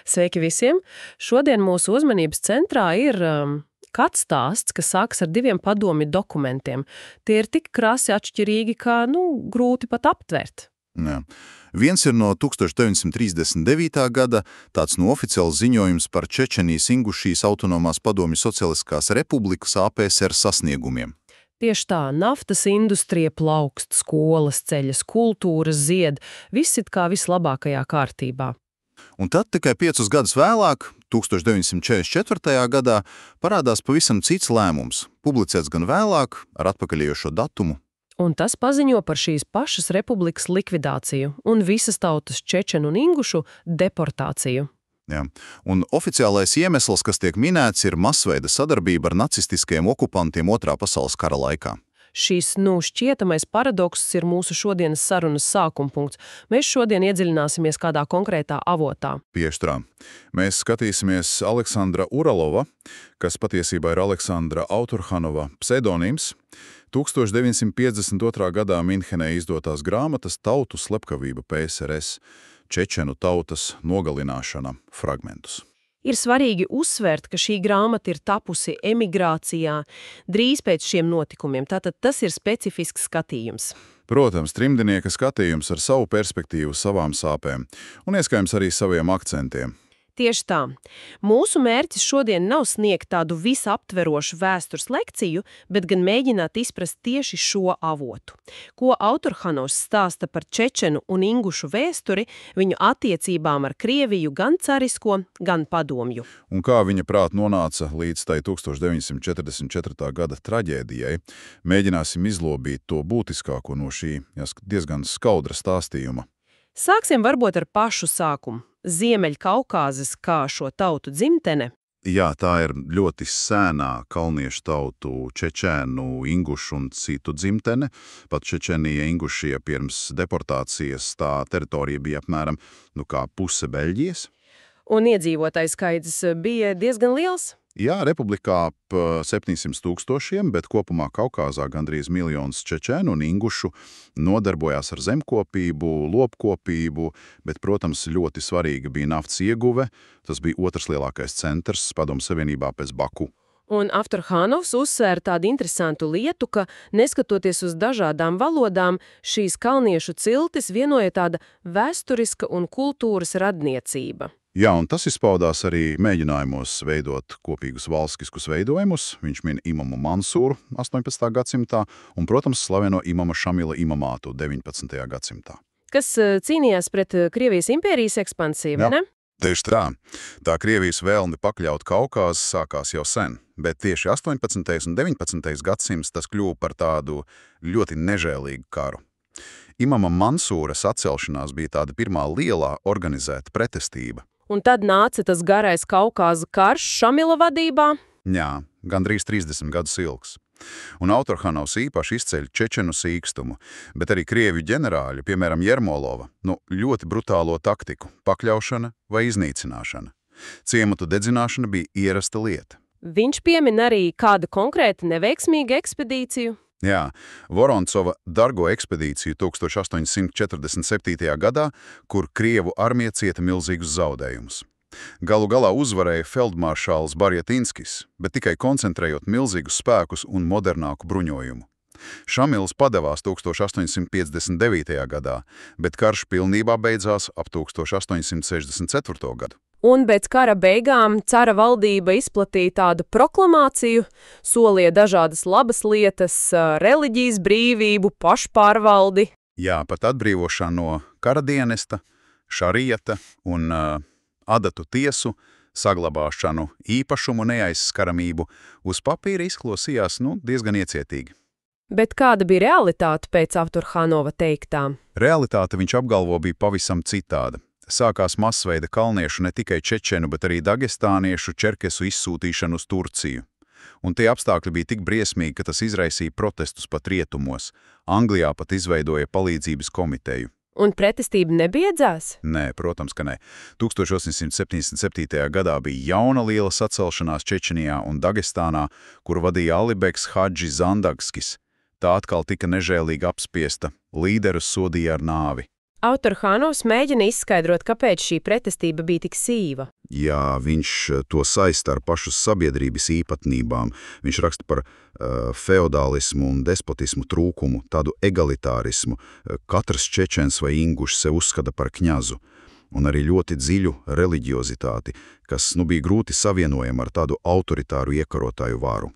Sveiki visiem! Šodien mūsu uzmanības centrā ir kāds stāsts, kas sākas ar diviem padomju dokumentiem. Tie ir tik krasi atšķirīgi, ka, grūti pat aptvert. Jā. Viens ir no 1939. gada, tāds oficiāls ziņojums par Čečenijas Ingušijas autonomās padomju socialistiskās republikas APSR sasniegumiem. Tieši tā, naftas industrija plaukst, skolas ceļas, kultūras zied, viss it kā vislabākajā kārtībā. Un tad tikai 5 gadus vēlāk, 1944. gadā, parādās pavisam cits lēmums, publicēts gan vēlāk, ar atpakaļējošo datumu. Un tas paziņo par šīs pašas republikas likvidāciju un visas tautas čečenu un ingušu deportāciju. Jā. Un oficiālais iemesls, kas tiek minēts, ir masveida sadarbība ar nacistiskajiem okupantiem Otrā pasaules kara laikā. Šīs, šķietamais paradokss ir mūsu šodienas sarunas sākumpunkts. Mēs šodien iedziļināsimies kādā konkrētā avotā. Tieši tā. Mēs skatīsimies Aleksandra Uralova, kas patiesībā ir Aleksandra Autorhanova pseidonīms, 1952. gadā Minhenē izdotās grāmatas Tautu slepkavība PSRS, Čečenu tautas nogalināšana fragmentus. Ir svarīgi uzsvērt, ka šī grāmata ir tapusi emigrācijā drīz pēc šiem notikumiem, tātad tas ir specifisks skatījums. Protams, trimdnieka skatījums ar savu perspektīvu, savām sāpēm un ieskājams arī saviem akcentiem. Tieši tā. Mūsu mērķis šodien nav sniegt tādu visaptverošu vēstures lekciju, bet gan mēģināt izprast tieši šo avotu. Ko Autorhanovs stāsta par čečenu un ingušu vēsturi, viņu attiecībām ar Krieviju gan carisko, gan padomju. Un kā viņa prāt nonāca līdz tai 1944. gada traģēdijai, mēģināsim izlobīt to būtiskāko no šī diezgan skaudra stāstījuma. Sāksim varbūt ar pašu sākumu. Ziemeļkaukāzes kā šo tautu dzimtene. Jā, tā ir ļoti sēnā kalniešu tautu čečēnu, ingušu un citu dzimtene. Pat Čečenija, Ingušija pirms deportācijas tā teritorija bija apmēram kā puse Beļģijas. Un iedzīvotājs skaits bija diezgan liels? Jā, republikā ap 700 000, bet kopumā Kaukāzā gandrīz 1 miljons čečēnu un ingušu nodarbojās ar zemkopību, lopkopību, bet, protams, ļoti svarīga bija naftas ieguve. Tas bija otrs lielākais centrs Padomju Savienībā pēc Baku. Un Autorhanovs uzsvēra tādu interesantu lietu, ka, neskatoties uz dažādām valodām, šīs kalniešu ciltis vienoja tāda vēsturiska un kultūras radniecība. Jā, un tas izpaudās arī mēģinājumos veidot kopīgus valstiskus veidojumus. Viņš min imamu Mansūru 18. gadsimtā un, protams, slaveno imama Šamila imamātu 19. gadsimtā. Kas cīnījās pret Krievijas impērijas ekspansiju, vai ne? Tieši tā. Tā Krievijas vēlme pakļaut Kaukāzu sākās jau sen, bet tieši 18. un 19. gadsimts tas kļuva par tādu ļoti nežēlīgu karu. Imama Mansūras atcelšanās bija tāda pirmā lielā organizēta pretestība. Un tad nāca tas garais Kaukāza karš Šamila vadībā? Jā, gandrīz 30 gadus ilgs. Un Autorhanovs īpaši izceļ čečenu sīkstumu, bet arī Krieviju ģenerāļu, piemēram, Jermolova, ļoti brutālo taktiku – pakļaušana vai iznīcināšana. Ciematu dedzināšana bija ierasta lieta. Viņš piemin arī kādu konkrētu neveiksmīgu ekspedīciju? Jā, Voroncova Dargo ekspedīciju 1847. gadā, kur Krievu armija cieta milzīgus zaudējumus. Galu galā uzvarēja feldmaršāls Barjatinskis, bet tikai koncentrējot milzīgus spēkus un modernāku bruņojumu. Šamils padevās 1859. gadā, bet karš pilnībā beidzās ap 1864. gadu. Un pēc kara beigām cara valdība izplatīja tādu proklamāciju, solīja dažādas labas lietas, reliģijas brīvību, pašpārvaldi. Jā, pat atbrīvošanu no karadienesta, šarieta un adatu tiesu, saglabāšanu, īpašumu neaizskaramību uz papīra izklausījās diezgan iecietīgi. Bet kāda bija realitāte pēc Autorhanova teiktām? Realitāte, viņš apgalvo, bija pavisam citāda. Sākās masveida kalniešu ne tikai čečenu, bet arī dagestāniešu čerkesu izsūtīšanu uz Turciju. Un tie apstākļi bija tik briesmīgi, ka tas izraisīja protestus pat rietumos. Anglijā pat izveidoja palīdzības komiteju. Un pretestība nebiedzās? Nē, protams, ka nē. 1877. gadā bija jauna liela sacelšanās Čečenijā un Dagestānā, kur vadīja Alibeks Hadži Zandagskis. Tā atkal tika nežēlīgi apspiesta, līderus sodīja ar nāvi. Autorhanovs mēģina izskaidrot, kāpēc šī pretestība bija tik sīva. Jā, viņš to saista ar pašu sabiedrības īpatnībām. Viņš raksta par feodālismu un despotismu trūkumu, tādu egalitārismu. Katrs čečens vai ingušs sev uzskata par kņazu. Un arī ļoti dziļu reliģiozitāti, kas bija grūti savienojama ar tādu autoritāru iekarotāju vāru.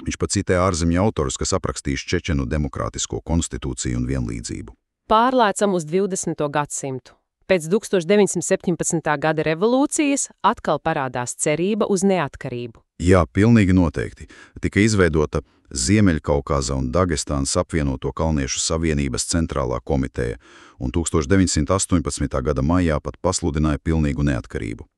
Viņš pat citē ārzemju autorus, kas aprakstījuši Čečenu demokrātisko konstitūciju un vienlīdzību. Pārlēcam uz 20. gadsimtu. Pēc 1917. gada revolūcijas atkal parādās cerība uz neatkarību. Jā, pilnīgi noteikti. Tika izveidota Ziemeļkaukāza un Dagestānas apvienoto kalniešu savienības centrālā komiteja, un 1918. gada maijā pat pasludināja pilnīgu neatkarību.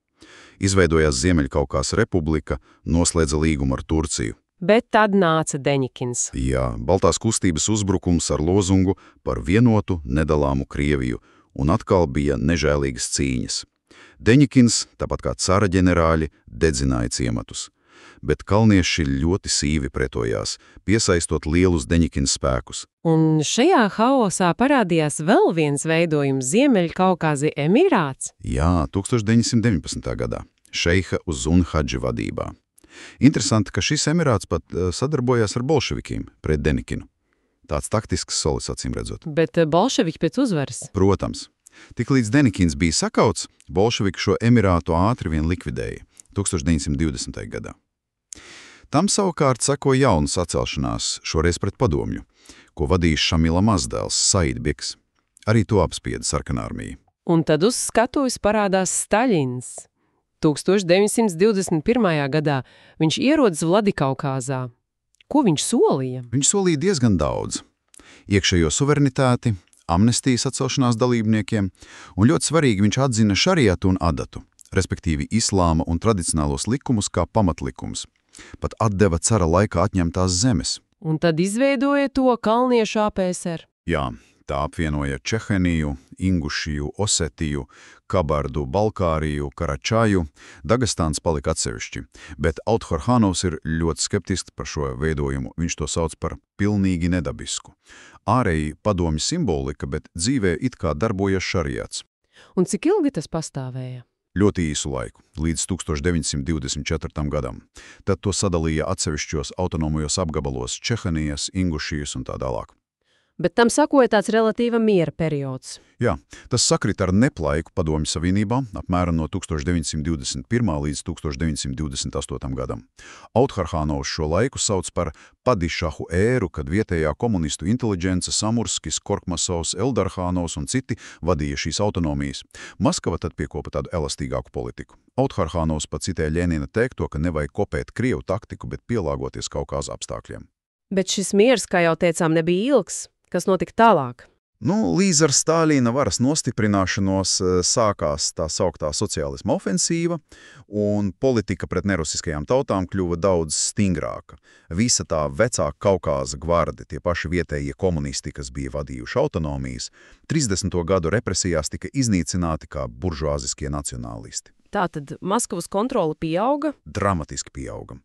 Izveidojās Ziemeļkaukās republika, noslēdza līgumu ar Turciju. Bet tad nāca Deņikins. Jā, Baltās kustības uzbrukums ar lozungu par vienotu, nedalāmu Krieviju, un atkal bija nežēlīgas cīņas. Deņikins, tāpat kā cara ģenerāļi, dedzināja ciematus. Bet kalnieši ļoti sīvi pretojās, piesaistot lielus Deņikina spēkus. Un šajā haosā parādījās vēl viens veidojums Ziemeļkaukāzi emirāts. Jā, 1919. gadā, šeiha Uzunhadži vadībā. Interesanti, ka šis emirāts pat sadarbojās ar bolševikiem pret Deņikinu. Tāds taktisks solis, acīm redzot. Bet bolševiki pēc uzvaras? Protams. Tiklīdz Deņikins bija sakauts, bolševiki šo emirātu ātri vien likvidēja 1920. gadā. Tam savukārt seko jauna sacelšanās, šoreiz pret padomju, ko vadīja Šamila mazdēls Saidbiks. Arī to apspieda sarkanā armija. Un tad uz skatuves parādās Staļins. 1921. gadā viņš ierodas Vladikaukāzā. Ko viņš solīja? Viņš solīja diezgan daudz. Iekšējo suverenitāti, amnestijas atcelšanās dalībniekiem, un ļoti svarīgi viņš atzina šariatu un adatu, respektīvi islāma un tradicionālos likumus kā pamatlikumus. Pat atdeva cara laikā atņemtās zemes. Un tad izveidoja to kalniešu APSR. Jā, tā apvienoja Čeheniju, Ingušiju, Osetiju, Kabardu, Balkāriju, Karačaju. Dagestāns palika atsevišķi, bet Autorhanovs ir ļoti skeptisks par šo veidojumu. Viņš to sauc par pilnīgi nedabisku. Ārēji padomju simbolika, bet dzīvē it kā darbojas šariats. Un cik ilgi tas pastāvēja? Ļoti īsu laiku, līdz 1924. gadam. Tad to sadalīja atsevišķos autonomajos apgabalos Čehenijas, Ingušijas un tā tālāk. Bet tam sakoja tāds relatīva miera periods. Jā, tas sakrit ar neplaiku padomju savienībā, apmēram no 1921. līdz 1928. gadam. Autorhanovs šo laiku sauc par padišahu ēru, kad vietējā komunistu inteliģence Samurskis, Korkmasovs, Eldarhanovs un citi vadīja šīs autonomijas. Maskava tad piekopa tādu elastīgāku politiku. Autorhanovs pat citē Ļenina teikto, ka nevajag kopēt Krievu taktiku, bet pielāgoties Kaukāza apstākļiem. Bet šis miers, kā jau teicām, nebija ilgs. Kas notika tālāk? Līdz ar Stāļina varas nostiprināšanos sākās tā sauktā sociālisma ofensīva, un politika pret nerusiskajām tautām kļuva daudz stingrāka. Visa tā vecā Kaukāza gvardi, tie paši vietējie komunisti, kas bija vadījuši autonomijas, 30. gadu represijās tika iznīcināti kā buržuāziskie nacionālisti. Tātad Maskavas kontrole pieauga? Dramatiski pieauga.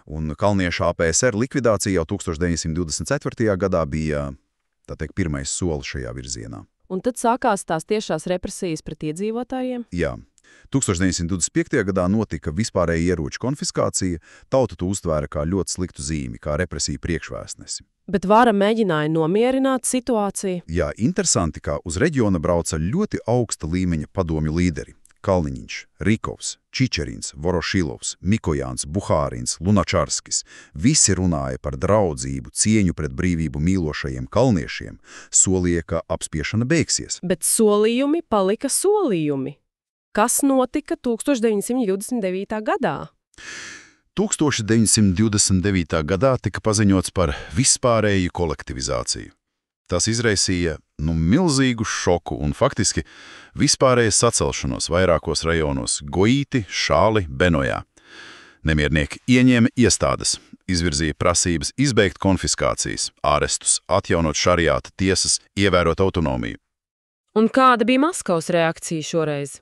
Un kalniešu APSR likvidācija jau 1924. gadā bija pirmais solis šajā virzienā. Un tad sākās tās tiešās represijas pret iedzīvotājiem? Jā. 1925. gadā notika vispārēja ieroču konfiskācija, tauta to uztvēra kā ļoti sliktu zīmi, kā represiju priekšvēstnesi. Bet vara mēģināja nomierināt situāciju? Jā, interesanti, kā uz reģiona brauca ļoti augsta līmeņa padomju līderi. Kalniņš, Rikovs, Čičerins, Vorošilovs, Mikojāns, Buhārins, Lunačarskis. Visi runāja par draudzību, cieņu pret brīvību mīlošajiem kalniešiem, solīja, ka apspiešana beigsies. Bet solījumi palika solījumi. Kas notika 1929. gadā? 1929. gadā tika paziņots par vispārēju kolektivizāciju. Tas izraisīja milzīgu šoku un faktiski vispārējas sacelšanos vairākos rajonos – Goīti, Šāli, Benojā. Nemiernieki ieņēma iestādes, izvirzīja prasības izbeigt konfiskācijas, ārestus, atjaunot šariāta tiesas, ievērot autonomiju. Un kāda bija Maskavas reakcija šoreiz?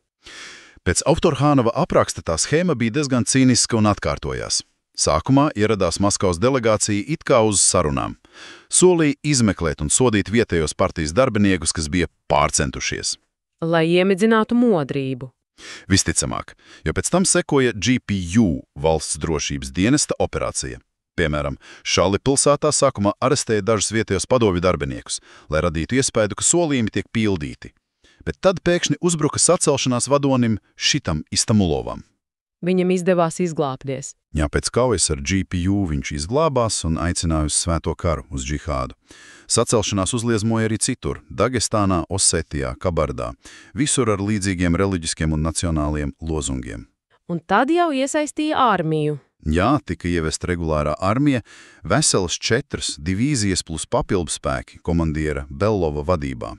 Pēc Autorhanova apraksta tā schēma bija diezgan cīniska un atkārtojās. Sākumā ieradās Maskavas delegācija it kā uz sarunām – Solīja izmeklēt un sodīt vietējos partijas darbiniekus, kas bija pārcentušies. Lai iemidzinātu modrību. Visticamāk, jo pēc tam sekoja GPU valsts drošības dienesta operācija. Piemēram, Šali pilsētā sākumā arestēja dažus vietējos padomju darbiniekus, lai radītu iespēju, ka solījumi tiek pildīti. Bet tad pēkšņi uzbruka sacelšanās vadonim Šitam Istamulovam. Viņam izdevās izglābties. Jā, pēc kaujas ar GPU viņš izglābās un aicināja uz svēto karu, uz džihādu. Sacelšanās uzliesmoja arī citur – Dagestānā, Osetijā, Kabardā. Visur ar līdzīgiem reliģiskiem un nacionāliem lozungiem. Un tad jau iesaistīja armiju. Jā, tika ievesta regulārā armija, veselas 4 divīzijas plus papildspēki komandiera Bellova vadībā.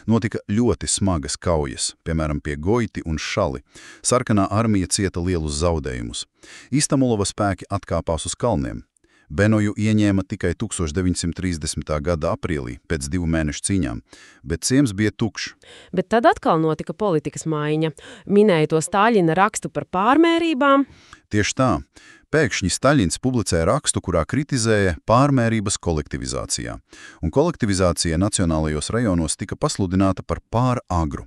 Notika ļoti smagas kaujas, piemēram pie Goiti un Šali. Sarkanā armija cieta lielus zaudējumus. Istamulova spēki atkāpās uz kalniem. Benoju ieņēma tikai 1930. gada aprīlī, pēc 2 mēnešu cīņām, bet ciems bija tukšs. Bet tad atkal notika politikas maiņa. Minēja to Staļina rakstu par pārmērībām. Tieši tā. Pēkšņi Staļins publicēja rakstu, kurā kritizēja pārmērības kolektivizācijā, un kolektivizācija nacionālajos rajonos tika pasludināta par pāragru.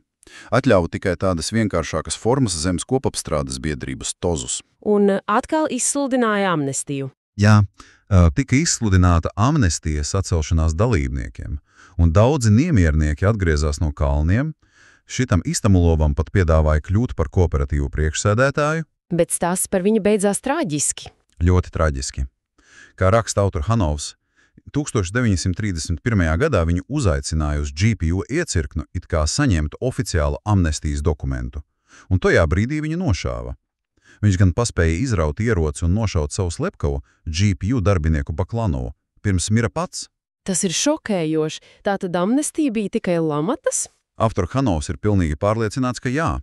Atļāva tikai tādas vienkāršākas formas zemes kopapstrādes biedrības tozus. Un atkal izsludināja amnestiju. Jā, tika izsludināta amnestija sacelšanās dalībniekiem, un daudzi niemiernieki atgriezās no kalniem. Šitam Istamulovam pat piedāvāja kļūt par kooperatīvu priekšsēdētāju. Bet stāsts par viņu beidzās traģiski. Ļoti traģiski. Kā raksta autor Hanovs, 1931. gadā viņu uzaicināja uz GPU iecirknu, it kā saņemtu oficiālu amnestijas dokumentu, un tajā brīdī viņu nošāva. Viņš gan paspēja izraut ieroci un nošaut savu slepkavu, GPU darbinieku Baklanovu, pirms mira pats. Tas ir šokējoši. Tātad amnestija bija tikai lamatas? Autor Hanovs ir pilnīgi pārliecināts, ka jā,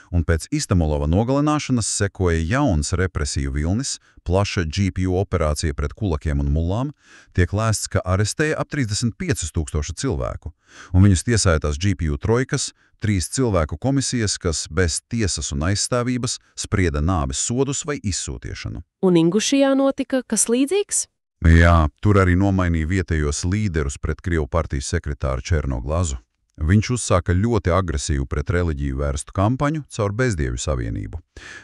un pēc Istamulova nogalināšanas sekoja jauns represiju vilnis, plaša GPU operācija pret kulakiem un mullām, tiek lēsts, ka arestēja ap 35 000 cilvēku, un viņus tiesātās GPU trojkas, 3 cilvēku komisijas, kas bez tiesas un aizstāvības sprieda nāves sodus vai izsūtiešanu. Un Ingušijā notika kas līdzīgs? Jā, tur arī nomainīja vietējos līderus pret Krievu partijas sekretāru Černoglazu. Viņš uzsāka ļoti agresīvu pret reliģiju vērstu kampaņu caur bezdievju savienību.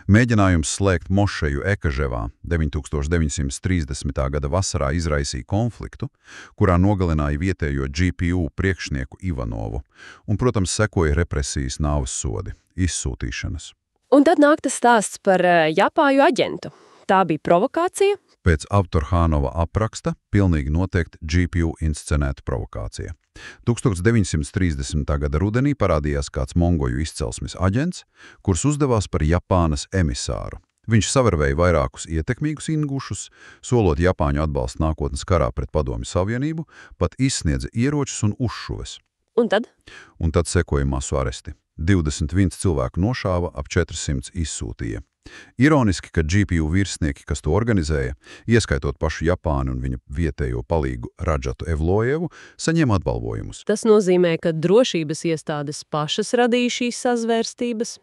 Mēģinājums slēgt mošeju Ekaževā 1930. gada vasarā izraisīja konfliktu, kurā nogalināja vietējo GPU priekšnieku Ivanovu, un, protams, sekoja represijas nāves sodi, izsūtīšanas. Un tad nāk tas stāsts par Japāju aģentu. Tā bija provokācija? Pēc autora Hanova apraksta pilnīgi noteikti GPU inscenēta provokācija. 1930. gada rudenī parādījās kāds mongoļu izcelsmes aģents, kurš uzdevās par Japānas emisāru. Viņš savervēja vairākus ietekmīgus ingušus, solot Japāņu atbalstu nākotnes karā pret Padomju Savienību, pat izsniedza ieročus un uzšuves. Un tad? Un tad sekoja masu aresti. 21 cilvēku nošāva, ap 400 izsūtīja. Ironiski, ka GPU virsnieki, kas to organizēja, ieskaitot pašu Japānu un viņa vietējo palīgu Radžatu Evlojevu, saņēma atbalvojumus. Tas nozīmē, ka drošības iestādes pašas radīja šīs sazvērstības?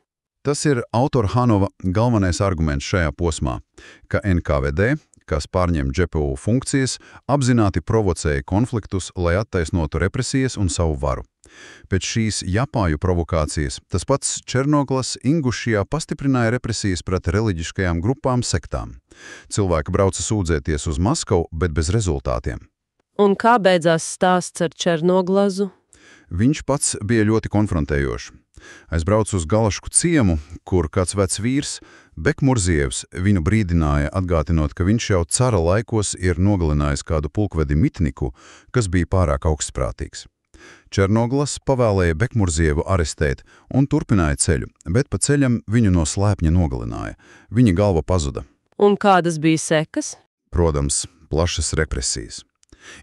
Tas ir autora Hanova galvenais arguments šajā posmā, ka NKVD, kas pārņem GPU funkcijas, apzināti provocēja konfliktus, lai attaisnotu represijas un savu varu. Pēc šīs Japāņu provokācijas tas pats Černoglas Ingušijā pastiprināja represijas pret reliģiskajām grupām sektām. Cilvēki brauca sūdzēties uz Maskavu, bet bez rezultātiem. Un kā beidzās stāsts ar Černoglazu? Viņš pats bija ļoti konfrontējošs. Aizbraucu uz Galašku ciemu, kur kāds vecs vīrs, Bekmurzievs, viņu brīdināja, atgādinot, ka viņš jau cara laikos ir nogalinājis kādu pulkvedi mitniku, kas bija pārāk augstprātīgs. Černoglas pavēlēja Bekmurzievu arestēt un turpināja ceļu, bet pa ceļam viņu no slēpņa nogalināja. Viņa galva pazuda. Un kādas bija sekas? Protams, plašas represijas.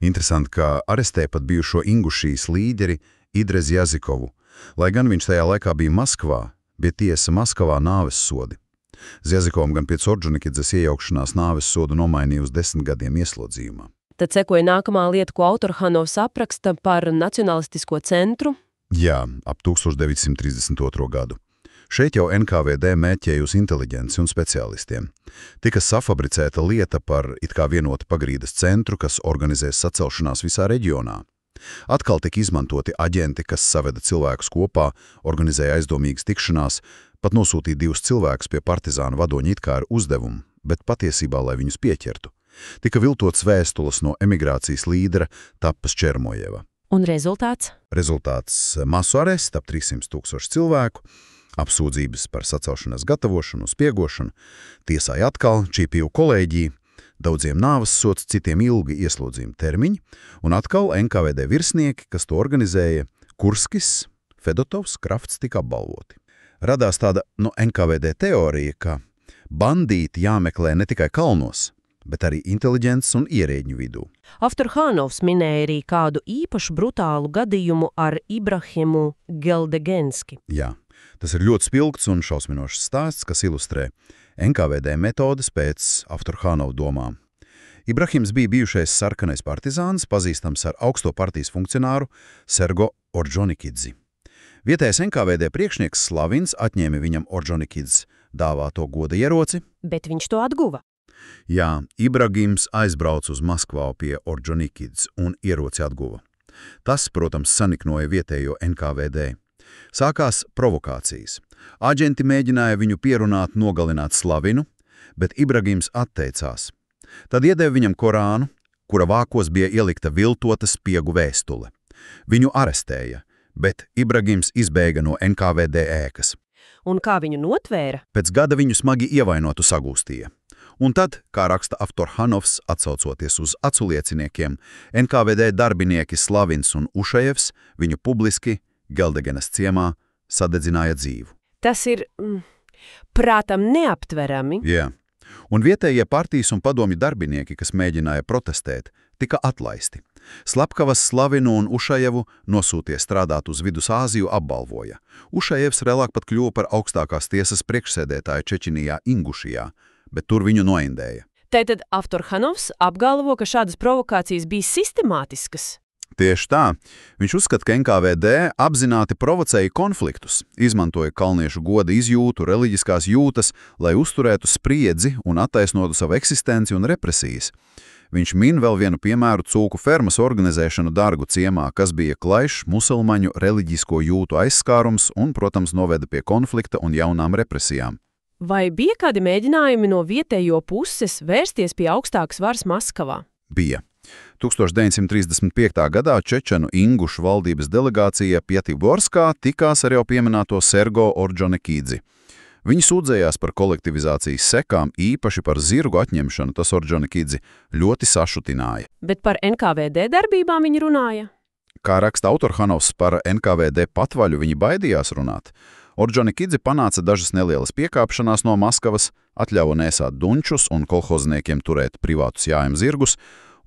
Interesanti, ka arestē pat bijušo Ingušijas līderi Idrez Jazikovu. Lai gan viņš tajā laikā bija Maskavā, bija tiesa Maskavā nāves sodi. Zjazikovam gan pēc Ordžunikidzes iejaukšanās nāves sodu nomainīja uz 10 gadiem ieslodzījumā. Tad sekoja nākamā lieta, ko autora Hanovs apraksta par nacionalistisko centru. Jā, ap 1932. gadu. Šeit jau NKVD mēķēja uz inteliģenci un speciālistiem. Tika safabricēta lieta par it kā vienotu pagrīdes centru, kas organizēs sacelšanās visā reģionā. Atkal tika izmantoti aģenti, kas saveda cilvēkus kopā, organizēja aizdomīgas tikšanās, pat nosūtīja 2 cilvēkus pie partizānu vadoņa it kā ar uzdevumu, bet patiesībā, lai viņus pieķertu. Tika viltots vēstules no emigrācijas līdera Tapas Čermojeva. Un rezultāts? Rezultāts - masu arests ap 300 000 cilvēku, apsūdzības par sacelšanās gatavošanu, spiegošanu, tiesāja atkal GPU kolēģiju, daudziem nāves sods, citiem ilgi ieslodzījuma termiņi, un atkal NKVD virsnieki, kas to organizēja, Kurskis, Fedotovs, Krafts tika apbalvoti. Radās tāda NKVD teorija, ka bandīti jāmeklē ne tikai kalnos, bet arī inteliģents un ierēģņu vidū. Avtorhanovs minēja arī kādu īpašu brutālu gadījumu ar Ibrahimu Geldegenski. Jā, tas ir ļoti spilgts un šausminošs stāsts, kas ilustrē NKVD metodes pēc Avtorhanova domām. Ibrahims bija bijušais sarkanais partizāns, pazīstams ar augsto partijas funkcionāru Sergo Ordžonikidzi. Vietējais NKVD priekšnieks Slavins atņēma viņam Ordžonikidz dāvāto goda ieroci. Bet viņš to atguva. Jā, Ibrahims aizbrauca uz Maskvā pie Ordžonikidz un ieroci atguva. Tas, protams, saniknoja vietējo NKVD. Sākās provokācijas. Aģenti mēģināja viņu pierunāt nogalināt Slavinu, bet Ibrahims atteicās. Tad iedeva viņam Korānu, kura vākos bija ielikta viltota spiegu vēstule. Viņu arestēja, bet Ibrahims izbēga no NKVD ēkas. Un kā viņu notvēra? Pēc gada viņu smagi ievainotu sagūstīja. Un tad, kā raksta Avtorhanovs, atsaucoties uz aculieciniekiem, NKVD darbinieki Slavins un Ušajevs viņu publiski Geldegenas ciemā sadedzināja dzīvu. Tas ir, prātam, neaptverami. Jā. Un vietējie partijas un padomju darbinieki, kas mēģināja protestēt, tika atlaisti. Slepkavas Slavinu un Ušajevu nosūtie strādāt uz Vidusāziju apbalvoja. Ušajevs vēlāk pat kļuva par augstākās tiesas priekšsēdētāju Čečenijā Ingušijā, bet tur viņu noindēja. Tātad Avtorhanovs apgalvo, ka šādas provokācijas bija sistemātiskas. Tieši tā. Viņš uzskata, ka NKVD apzināti provocēja konfliktus, izmantoja kalniešu goda izjūtu, reliģiskās jūtas, lai uzturētu spriedzi un attaisnotu savu eksistenci un represijas. Viņš min vēl vienu piemēru cūku fermas organizēšanu Dargu ciemā, kas bija klaišs musulmaņu reliģisko jūtu aizskārums un, protams, noveda pie konflikta un jaunām represijām. Vai bija kādi mēģinājumi no vietējo puses vērsties pie augstākas varas Maskavā? Bija. 1935. gadā Čečenu Ingušu valdības delegācija Pjatiborskā tikās ar jau pieminēto Sergo Ordžonikidzi. Viņi sūdzējās par kolektivizācijas sekām, īpaši par zirgu atņemšanu, tas Ordžonikidzi ļoti sašutināja. Bet par NKVD darbībām viņi runāja? Kā raksta Avtorhanovs, par NKVD patvaļu viņi baidījās runāt. Ordžonikidzi panāca dažas nelielas piekāpšanās no Maskavas, atļāva nēsāt dunčus un kolhozniekiem turēt privātus jājam zirgus,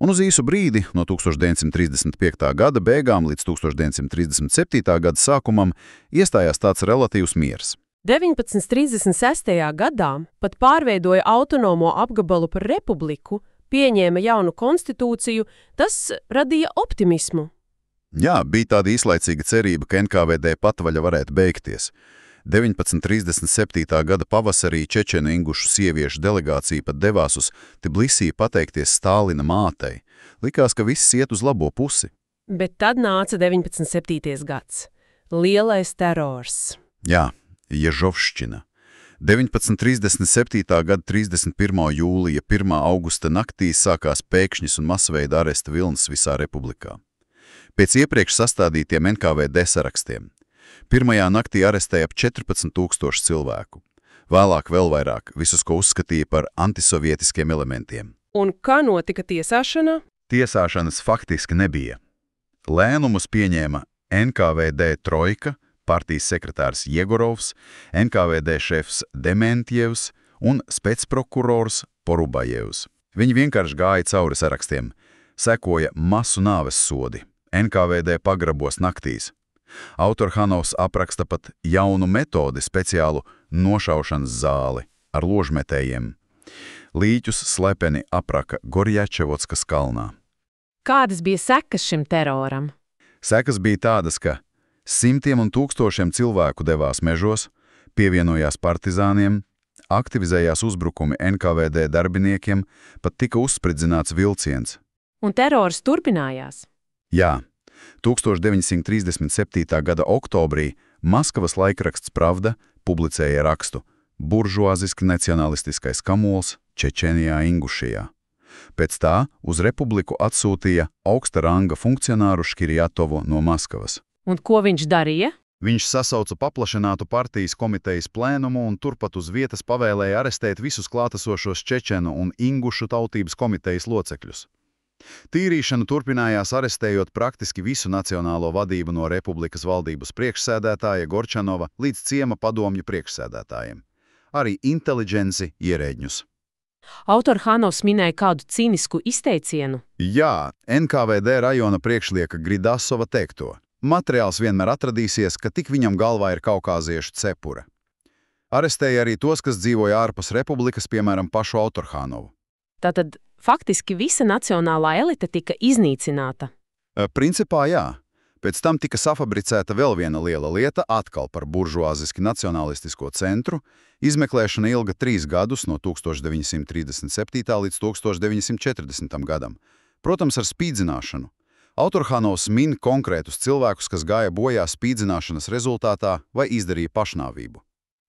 un uz īsu brīdi, no 1935. gada beigām līdz 1937. gada sākumam, iestājās tāds relatīvs miers. 1936. gadā pat pārveidoja autonomo apgabalu par republiku, pieņēma jaunu konstitūciju, tas radīja optimismu. Jā, bija tāda īslaicīga cerība, ka NKVD patvaļa varētu beigties. 1937. gada pavasarī Čečenu Ingušu sieviešu delegācija pat devās uz Tbilisī pateikties Stālina mātei. Likās, ka viss iet uz labo pusi. Bet tad nāca 1907. gads. Lielais terors. Jā, Ježovšķina. 1937. gada 31. jūlija 1. augusta naktī sākās pēkšņas un masveida aresta vilnis visā republikā. Pēc iepriekš sastādītiem NKVD sarakstiem. Pirmajā naktī arestēja ap 14 000 cilvēku. Vēlāk vēl vairāk, visus, ko uzskatīja par antisovietiskiem elementiem. Un kā notika tiesāšana? Tiesāšanas faktiski nebija. Lēmumus pieņēma NKVD trojka, partijas sekretārs Jegorovs, NKVD šefs Dementjevs un specprokurors Porubajevs. Viņi vienkārši gāja cauri sarakstiem. Sekoja masu nāves sodi, NKVD pagrabos naktīs. Avtorhanovs apraksta pat jaunu metodi, speciālu nošaušanas zāli ar ložmetējiem. Līķus slepeni apraka Gorjačevotskas kalnā. Kādas bija sekas šim teroram? Sekas bija tādas, ka simtiem un tūkstošiem cilvēku devās mežos, pievienojās partizāniem, aktivizējās uzbrukumi NKVD darbiniekiem, pat tika uzspridzināts vilciens. Un terors turpinājās. Jā, 1937. gada oktobrī Maskavas laikraksts Pravda publicēja rakstu "Buržuāziski nacionalistiskais kamols Čečenijā, Ingušijā". Pēc tā uz republiku atsūtīja augsta ranga funkcionāru Škirjatovu no Maskavas. Un ko viņš darīja? Viņš sasauca paplašinātu partijas komitejas plēnumu un turpat uz vietas pavēlēja arestēt visus klātesošos čečenu un ingušu tautības komitejas locekļus. Tīrīšana turpinājās arestējot praktiski visu nacionālo vadību no republikas valdības priekšsēdētāja Gorčanova līdz ciema padomju priekšsēdētājiem. Arī inteliģenci ierēģņus. Autorhanovs minēja kādu cīnisku izteicienu. Jā, NKVD rajona priekšlieka Gridasova teikto. Materiāls vienmēr atradīsies, ka tik viņam galvā ir kaukāziešu cepure. Arestēja arī tos, kas dzīvoja ārpus republikas, piemēram, pašu Autorhanovu. Tātad faktiski visa nacionālā elite tika iznīcināta. Principā jā. Pēc tam tika safabricēta vēl viena liela lieta atkal par buržuāziski nacionalistisko centru. Izmeklēšana ilga 3 gadus no 1937. līdz 1940. gadam. Protams, ar spīdzināšanu. Autorhanovs min konkrētus cilvēkus, kas gāja bojā spīdzināšanas rezultātā vai izdarīja pašnāvību.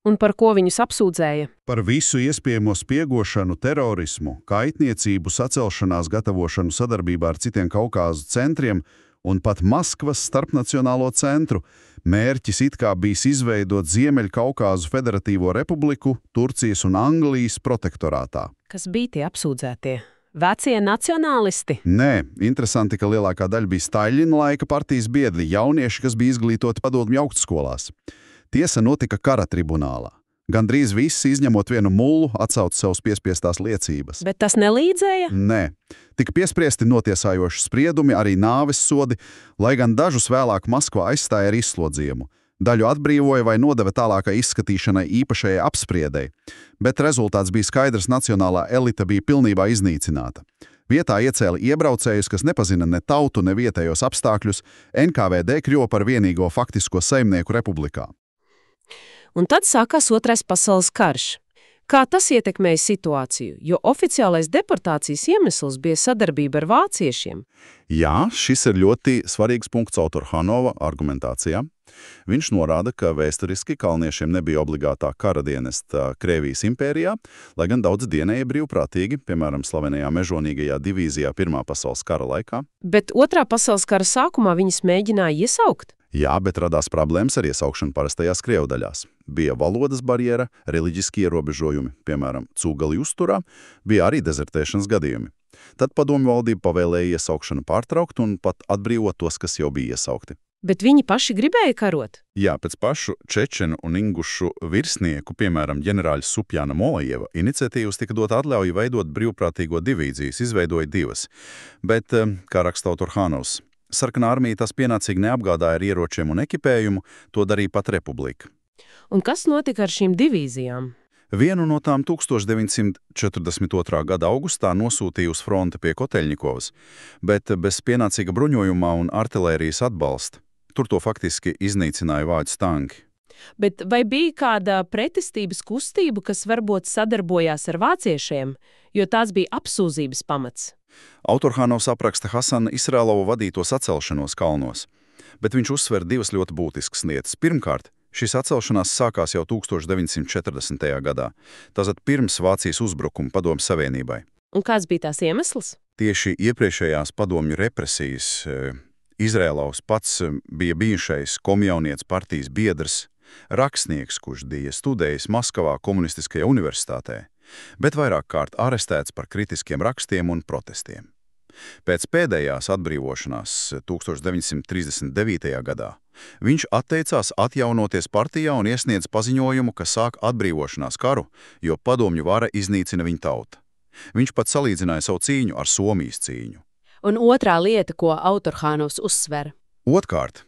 Un par ko viņus apsūdzēja? Par visu iespējamo spiegošanu, terorismu, kaitniecību, sacelšanās gatavošanu sadarbībā ar citiem Kaukāzu centriem un pat Maskavas starpnacionālo centru. Mērķis it kā bijis izveidot Ziemeļkaukāzu Federatīvo republiku Turcijas un Anglijas protektorātā. Kas bija tie apsūdzētie? Vecie nacionālisti? Nē, interesanti, ka lielākā daļa bija Staļina laika partijas biedri, jaunieši, kas bija izglītoti padomju augtskolās. Tiesa notika kara tribunālā. Gandrīz visi, izņemot vienu mullu, atsauca savus piespiestās liecības. Bet tas nelīdzēja? Nē. Tika piespriesti notiesājoši spriedumi, arī nāves sodi, lai gan dažus vēlāk Maskvā aizstāja ar izslodzījumu. Daļu atbrīvoja vai nodeva tālākai izskatīšanai īpašajai apspriedei, bet rezultāts bija skaidrs, nacionālā elite bija pilnībā iznīcināta. Vietā iecēla iebraucējus, kas nepazina ne tautu, ne vietējos apstākļus, NKVD kļuva par vienīgo faktisko saimnieku republikā. Un tad sākās Otrais pasaules karš. Kā tas ietekmēja situāciju, jo oficiālais deportācijas iemesls bija sadarbība ar vāciešiem? Jā, šis ir ļoti svarīgs punkts Autorhanova argumentācijā. Viņš norāda, ka vēsturiski kalniešiem nebija obligātā kara dienesta Krievijas impērijā, lai gan daudz dienēja brīvprātīgi, piemēram, slavenajā mežonīgajā divīzijā Pirmā pasaules kara laikā. Bet Otrā pasaules kara sākumā viņus mēģināja iesaukt? Jā, bet radās problēmas ar iesaukšanu parastajās Krievu daļās. Bija valodas barjera, reliģiski ierobežojumi, piemēram, cūgali uzturā, bija arī dezertēšanas gadījumi. Tad padomju valdība pavēlēja iesaukšanu pārtraukt un pat atbrīvot tos, kas jau bija iesaukti. Bet viņi paši gribēja karot? Jā, pēc pašu čečenu un ingušu virsnieku, piemēram, ģenerāļa Supjana Molajeva, iniciatīvas tika dot atļauju veidot brīvprātīgo divīzijas, izveidoja 2. Bet, kā raksta Autorhanovs, Sarkanā armija tas pienācīgi neapgādāja ar ieročiem un ekipējumu, to darīja pat republika. Un kas notika ar šīm divīzijām? Vienu no tām 1942. gada augustā nosūtīja uz fronti pie Koteļņikovas, bet bez pienācīga bruņojumā un artilērijas atbalsta. Tur to faktiski iznīcināja vācu tanki. Bet vai bija kāda pretestības kustība, kas varbūt sadarbojās ar vāciešiem, jo tās bija apsūdzības pamats? Autorhanovs apraksta Hasana Israelova vadīto sacelšanos kalnos, bet viņš uzsver 2 ļoti būtiskas lietas. Pirmkārt, šis atcelšanās sākās jau 1940. gadā, tātad pirms Vācijas uzbrukuma Padomju Savienībai. Un kāds bija tās iemesls? Tieši iepriekšējās padomju represijas Izrēlovs pats bija bijušais komjaunietes partijas biedrs, rakstnieks, kurš bija studējis Maskavā komunistiskajā universitātē, bet vairāk kārt arestēts par kritiskiem rakstiem un protestiem. Pēc pēdējās atbrīvošanās 1939. gadā viņš atteicās atjaunoties partijā un iesniedz paziņojumu, ka sāk atbrīvošanās karu, jo padomju vara iznīcina viņa tauta. Viņš pat salīdzināja savu cīņu ar Somijas cīņu. Un otrā lieta, ko Autorhanovs uzsver. Otkārt,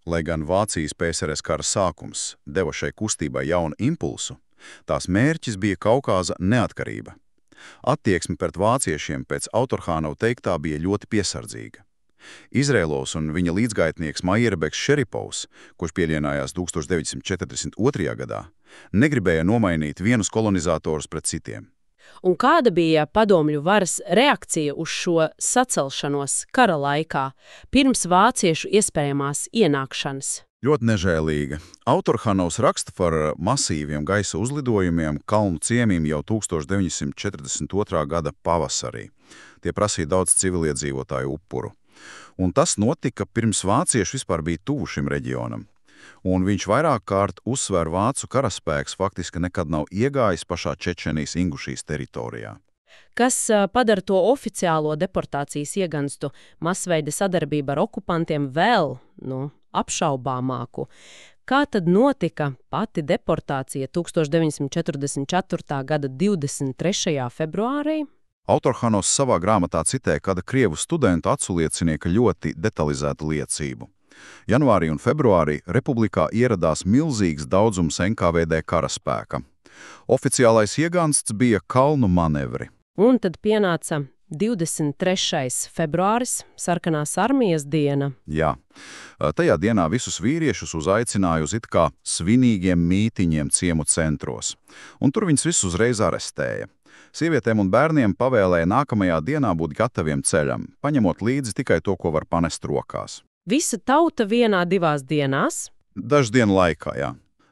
lai gan Vācijas PSRS kara sākums deva šai kustībai jaunu impulsu, tās mērķis bija Kaukāza neatkarība. Attieksme pret vāciešiem pēc Autorhanova teiktā bija ļoti piesardzīga. Izrēlovs un viņa līdzgaitnieks Maierbeks Šeripovs, kurš pieļienājās 1942. gadā, Negribēja nomainīt vienus kolonizatorus pret citiem. Un kāda bija padomļu varas reakcija uz šo sacelšanos kara laikā, pirms vāciešu iespējamās ienākšanas? Ļoti nežēlīga. Autorhanovs raksta par masīviem gaisa uzlidojumiem kalnu ciemiem jau 1942. gada pavasarī. Tie prasīja daudz civiliedzīvotāju upuru. Un tas notika pirms vācieši vispār bija tuvu šim reģionam. Un viņš vairāk kārt uzsver vācu karaspēks faktiski nekad nav iegājis pašā Čečenijas Ingušijas teritorijā. Kas padara to oficiālo deportācijas ieganstu masveida sadarbību ar okupantiem vēl, apšaubāmāku? Kā tad notika pati deportācija 1944. gada 23. februārī? Autorhanovs savā grāmatā citē kāda krievu studentu aculiecinieka ļoti detalizētu liecību. Janvārī un februārī republikā ieradās milzīgs daudzums NKVD karaspēka. Oficiālais iegansts bija kalnu manevri. Un tad pienāca 23. februāris, sarkanās armijas diena. Jā, tajā dienā visus vīriešus uzaicināja uz it kā svinīgiem mītiņiem ciemu centros, un tur viņus visus uzreiz arestēja. Sievietēm un bērniem pavēlēja nākamajā dienā būt gataviem ceļam, paņemot līdzi tikai to, ko var panest rokās. Visa tauta vienā 2 dienās? Dažu dienu laikā, jā.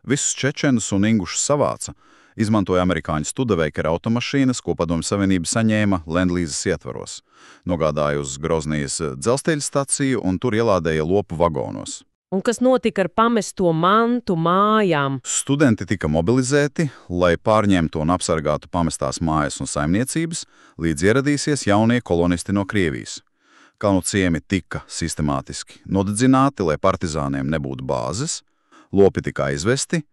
Visus čečenus un ingušus savāca. Izmantoja amerikāņu Studebaker automašīnas, ko Padomju Savienība saņēma Lendlīzes ietvaros. Nogādāja uz Groznijas dzelzceļa staciju un tur ielādēja lopu vagonos. Un kas notika ar pamesto mantu mājām? Studenti tika mobilizēti, lai pārņemtu un apsargātu pamestās mājas un saimniecības, līdz ieradīsies jaunie kolonisti no Krievijas. Kalnu ciemi tika sistemātiski nodedzināti, lai partizāniem nebūtu bāzes, lopi tika aizvesti,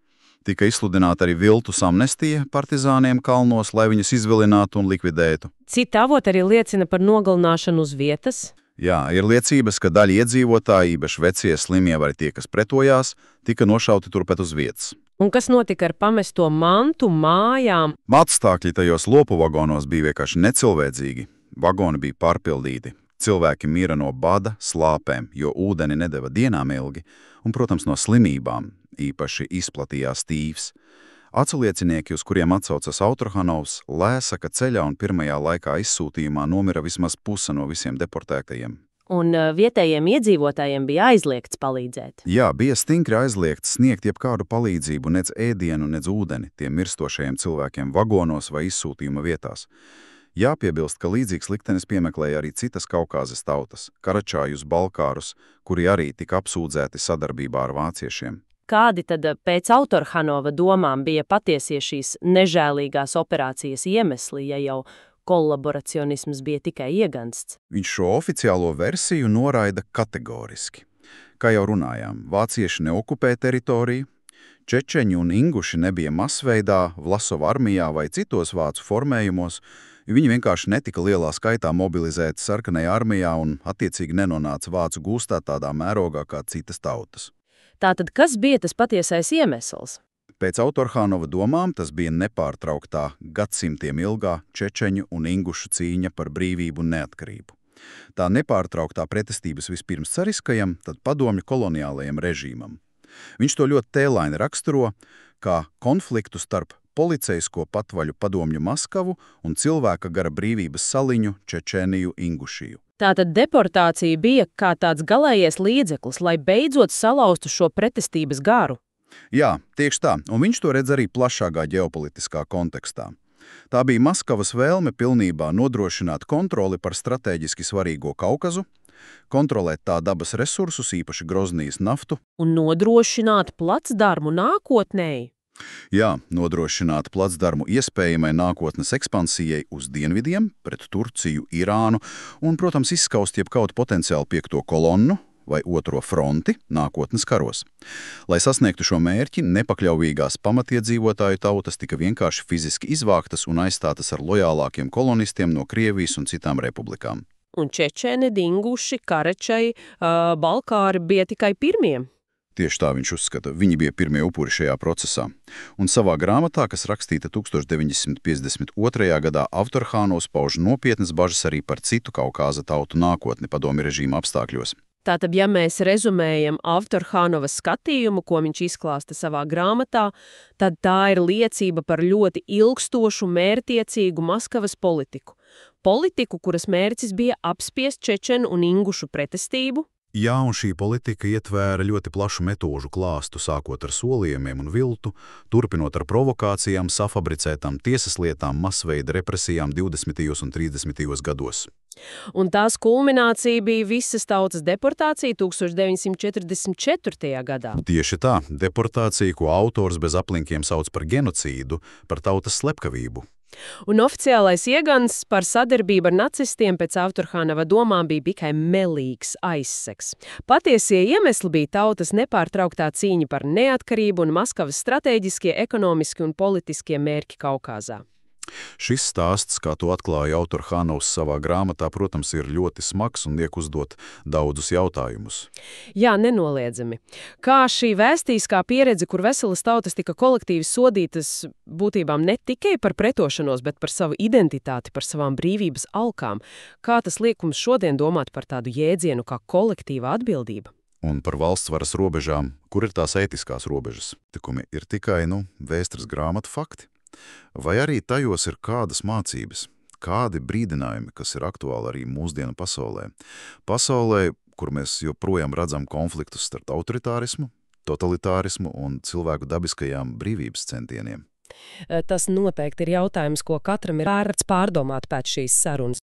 tika izsludināta arī viltus amnestija partizāniem kalnos, lai viņus izvilinātu un likvidētu. Cita avoti arī liecina par nogalināšanu uz vietas. Jā, ir liecības, ka daļa iedzīvotāji, īpaši vecie, slimie vai tie, kas pretojās, tika nošauti turpēc uz vietas. Un kas notika ar pamesto mantu mājām? Matstākļi tajos lopu vagonos bija vienkārši necilvēdzīgi. Vagoni bija pārpildīti. Cilvēki mira no bada, slāpēm, jo ūdeni nedeva dienām ilgi, un, protams, no slimībām, īpaši izplatījās tīvs. Aculiecinieki, uz kuriem atsaucas Autorhanovs, lēsa, ka ceļā un pirmajā laikā izsūtījumā nomira vismaz puse no visiem deportētajiem. Un vietējiem iedzīvotājiem bija aizliegts palīdzēt. Jā, bija stingri aizliegts sniegt jebkādu palīdzību, nec ēdienu, nec ūdeni tiem mirstošajiem cilvēkiem vagonos vai izsūtījuma vietās. Jāpiebilst, ka līdzīgs liktenis piemeklēja arī citas Kaukāzes tautas, karačājus, balkārus, kuri arī tika apsūdzēti sadarbībā ar vāciešiem. Kādi tad pēc Autorhanova domām bija patiesie šīs nežēlīgās operācijas iemesli, ja jau kolaboracionisms bija tikai iegansts? Viņš šo oficiālo versiju noraida kategoriski. Kā jau runājām, vācieši neokupē teritoriju, čečeņi un inguši nebija masveidā, Vlasova armijā vai citos vācu formējumos, viņi vienkārši netika lielā skaitā mobilizēti sarkanajā armijā un attiecīgi nenonāca vācu gūstā tādā mērogā kā citas tautas. Tātad, kas bija tas patiesais iemesls? Pēc Autorhanova domām tas bija nepārtrauktā gadsimtiem ilgā čečeņu un ingušu cīņa par brīvību un neatkarību. Tā nepārtrauktā pretestības vispirms cariskajam, tad padomju koloniālajam režīmam. Viņš to ļoti tēlaini raksturo kā konfliktu starp policeisko patvaļu padomju Maskavu un cilvēka gara brīvības saliņu Čečeniju Ingušiju. Tātad deportācija bija kā tāds galējais līdzeklis, lai beidzot salauztu šo pretestības garu. Jā, tieši tā, un viņš to redz arī plašākā ģeopolitiskā kontekstā. Tā bija Maskavas vēlme pilnībā nodrošināt kontroli par strateģiski svarīgo Kaukazu, kontrolēt tā dabas resursus, īpaši Groznijas naftu. Un nodrošināt placdarmu nākotnēji. Jā, nodrošināt placdarmu iespējamai nākotnes ekspansijai uz dienvidiem, pret Turciju, Irānu un, protams, izskaust jebkaudu potenciāli 5. kolonnu vai 2. fronti nākotnes karos. Lai sasniegtu šo mērķi, nepakļaujīgās pamatiedzīvotāju tautas tika vienkārši fiziski izvāktas un aizstātas ar lojālākiem kolonistiem no Krievijas un citām republikām. Un čečeni, inguši, karečai, balkāri bija tikai pirmie. Tieši tā viņš uzskata. Viņi bija pirmie upuri šajā procesā. Un savā grāmatā, kas rakstīta 1952. gadā, Autorhanovs pauž nopietnas bažas arī par citu Kaukāza tautu nākotni padomju režīma apstākļos. Tātad, ja mēs rezumējam Avtorkhanovas skatījumu, ko viņš izklāsta savā grāmatā, tad tā ir liecība par ļoti ilgstošu, mērķtiecīgu Maskavas politiku. Politiku, kuras mērķis bija apspiest čečenu un ingušu pretestību. Jā, un šī politika ietvēra ļoti plašu metožu klāstu, sākot ar solījumiem un viltu, turpinot ar provokācijām, safabricētām tiesas lietām, masveida represijām 20. un 30. gados. Un tās kulminācija bija visas tautas deportācija 1944. gadā. Tieši tā, deportācija, ko autors bez aplinkiem sauc par genocīdu, par tautas slepkavību. Un oficiālais iegans par sadarbību ar nacistiem pēc Avtorkhanova domām bija tikai melīgs aizsegs. Patiesie iemesli bija tautas nepārtrauktā cīņa par neatkarību un Maskavas stratēģiskie, ekonomiskie un politiskie mērķi Kaukazā. Šis stāsts, kā to atklāja Avtorkhanovs savā grāmatā, protams, ir ļoti smags un liek uzdot daudzus jautājumus. Jā, nenoliedzami. Kā šī vēsturiskā pieredze, kur veselas tautas tika kolektīvi sodītas būtībām ne tikai par pretošanos, bet par savu identitāti, par savām brīvības alkām, kā tas liek mums šodien domāt par tādu jēdzienu kā kolektīva atbildība? Un par valsts varas robežām, kur ir tās ētiskās robežas? Tikumi ir tikai, vēstures grāmatu fakti. Vai arī tajos ir kādas mācības, kādi brīdinājumi, kas ir aktuāli arī mūsdienu pasaulē? Pasaulē, kur mēs joprojām redzam konfliktus starp autoritārismu, totalitārismu un cilvēku dabiskajām brīvības centieniem. Tas noteikti ir jautājums, ko katram ir vērts pārdomāt pēc šīs sarunas.